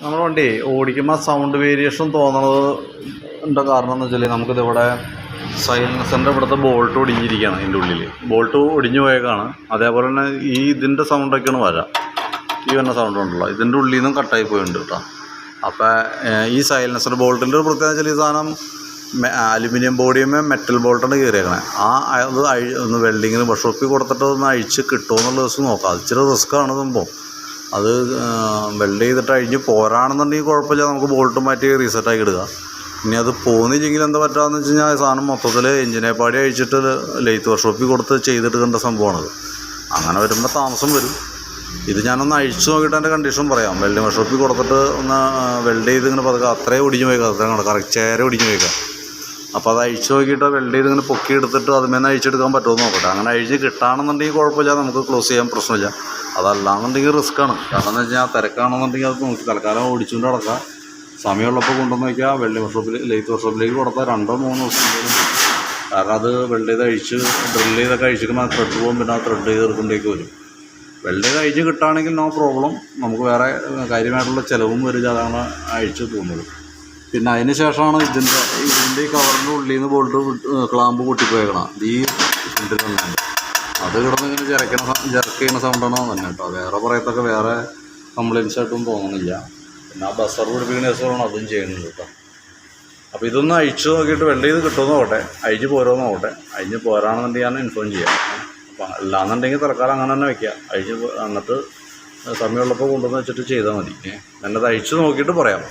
നമ്മുടെ വണ്ടി ഓടിക്കുമ്പോൾ സൗണ്ട് വേരിയേഷൻ തോന്നുന്നത് ൻ്റെ കാരണം എന്ന് വെച്ചാൽ നമുക്കിതിവിടെ സൈലൻസറിൻ്റെ ഇവിടുത്തെ ബോൾട്ട് ഒടിഞ്ഞിരിക്കുകയാണ് ഇതിൻ്റെ ഉള്ളിൽ. ബോൾട്ട് ഒടിഞ്ഞു പോയേക്കാണ്. അതേപോലെ തന്നെ ഇതിൻ്റെ സൗണ്ടൊക്കെയാണ് വരാം. ഈ വരുന്ന സൗണ്ട് ഉണ്ടല്ലോ, ഇതിൻ്റെ ഉള്ളിൽ നിന്നും കട്ടായി പോയിട്ടുണ്ട് കേട്ടോ. അപ്പോൾ ഈ സൈലൻസർ ബോൾട്ടിൻ്റെ ഒരു പ്രത്യേകത വെച്ചാൽ ഈ സാധനം അലുമിനിയം ബോഡിയുമേ മെറ്റൽ ബോൾട്ടാണ് കയറിയേക്കണേ. അത് ഒന്ന് വെൽഡിങ്ങിന് വർക്ക്ഷോപ്പിൽ കൊടുത്തിട്ട് ഒന്ന് അഴിച്ച് കിട്ടുമോ എന്നുള്ള ദിവസം നോക്കാം. അത് ഇച്ചിരി റിസ്ക്കാണ് സംഭവം. അത് വെൽഡ് ചെയ്തിട്ട് അഴിഞ്ഞ് പോരാണെന്നുണ്ടെങ്കിൽ കുഴപ്പമില്ല, നമുക്ക് ബോൾട്ട് മാറ്റി റീസെറ്റാക്കി ഇടുക. ഇനി അത് പോന്നില്ലെങ്കിൽ എന്താ പറ്റാമെന്ന് വെച്ച് കഴിഞ്ഞാൽ സാധനം മൊത്തത്തിൽ എഞ്ചിനെ പാടി അഴിച്ചിട്ട് ലെയ്ത്ത് വർക്ക്ഷോപ്പിൽ കൊടുത്ത് ചെയ്തിട്ട് സംഭവമാണത്. അങ്ങനെ വരുമ്പോൾ താമസം വരും. ഇത് ഞാനൊന്ന് അഴിച്ചു നോക്കിയിട്ട് എൻ്റെ കണ്ടീഷൻ പറയാം. വെൽഡിങ് വർക്ക്ഷോപ്പിൽ കൊടുത്തിട്ട് ഒന്ന് വെൽഡ് ചെയ്ത് ഇങ്ങനെ പതുക്കെ അത്രയും ഒടിഞ്ഞു പോയേക്കാം, അത്രയും കറക്റ്റ് ചേര ഒടിഞ്ഞു പോയേക്കാം. അപ്പോൾ അത് അഴിച്ചു നോക്കിയിട്ട് വെൽഡ് ചെയ്ത് ഇങ്ങനെ പൊക്കി എടുത്തിട്ട് അതുമേന്ന് അഴിച്ചെടുക്കാൻ പറ്റുമോ നോക്കട്ടെ. അങ്ങനെ അഴിച്ച് കിട്ടുകയാണെന്നുണ്ടെങ്കിൽ കുഴപ്പമില്ല, നമുക്ക് ക്ലോസ് ചെയ്യാൻ പ്രശ്നമില്ല. അതല്ലാന്നുണ്ടെങ്കിൽ റിസ്ക്കാണ്. കാരണം എന്ന് വെച്ചാൽ തിരക്കാണെന്നുണ്ടെങ്കിൽ അത് നോക്കി തൽക്കാലം ഓടിച്ചുകൊണ്ട് നടക്കുക. സമയമുള്ളപ്പോൾ കൊണ്ടുവന്ന് വയ്ക്കുക. വെൽഡിങ് വർക്ക്ഷോപ്പിൽ ലെയ്ത്ത് വർക്ക്ഷോപ്പിലേക്ക് കൊടുത്താൽ 2-3 ദിവസം എന്തെങ്കിലും. കാരണം അത് വെൽഡ് ചെയ്ത് അഴിച്ച് ഡ്രിൽ ചെയ്തൊക്കെ അഴിച്ചിരിക്കുമ്പോൾ ആ ത്രെഡ് പോകും, പിന്നെ ആ ത്രെഡ് ചെയ്ത് എടുക്കേണ്ടേക്ക് വരും. വെൽഡ് ചെയ്ത് അഴിച്ച് കിട്ടുകയാണെങ്കിൽ നോ പ്രോബ്ലം, നമുക്ക് വേറെ കാര്യമായിട്ടുള്ള ചിലവും വരില്ല. അതാണ് അഴിച്ച് പോകുന്നത്. പിന്നെ അതിന് ശേഷമാണ് ഇതിൻ്റെ ഈ കവറിൻ്റെ ഉള്ളിൽ നിന്ന് ബോൾട്ട് ക്ലാമ്പ് പൊട്ടിപ്പോയേക്കണം. ഈ ഇതിൻ്റെ തന്നെ അത് കിടന്നിങ്ങനെ ജെർക്ക് ചെയ്യുന്ന സൗണ്ടാണ് തന്നെ കേട്ടോ. വേറെ പറയത്തൊക്കെ വേറെ കംപ്ലയിൻസ് ആയിട്ടും തോന്നുന്നില്ല. പിന്നെ ആ ബസർ പിടിപ്പിക്കുന്ന ദിവസമാണ് അതും ചെയ്യുന്നത് കേട്ടോ. അപ്പോൾ ഇതൊന്ന് അഴിച്ച് നോക്കിയിട്ട് വെൽഡ് ചെയ്ത് കിട്ടുമെന്ന് നോക്കട്ടെ, അഴിച്ച് പോരുമെന്ന് നോക്കട്ടെ. അഴിഞ്ഞ് പോരാണെന്നുണ്ടെങ്കിൽ ഞാൻ ഇൻഫോം ചെയ്യാം. അപ്പം അല്ലാന്നുണ്ടെങ്കിൽ തൽക്കാലം അങ്ങനെ തന്നെ വയ്ക്കുക. അഴിച്ച് എന്നിട്ട് സമയമുള്ളപ്പോൾ കൊണ്ടുവന്ന് വെച്ചിട്ട് ചെയ്താൽ മതി. ഞാനത് അഴിച്ച് നോക്കിയിട്ട് പറയാം.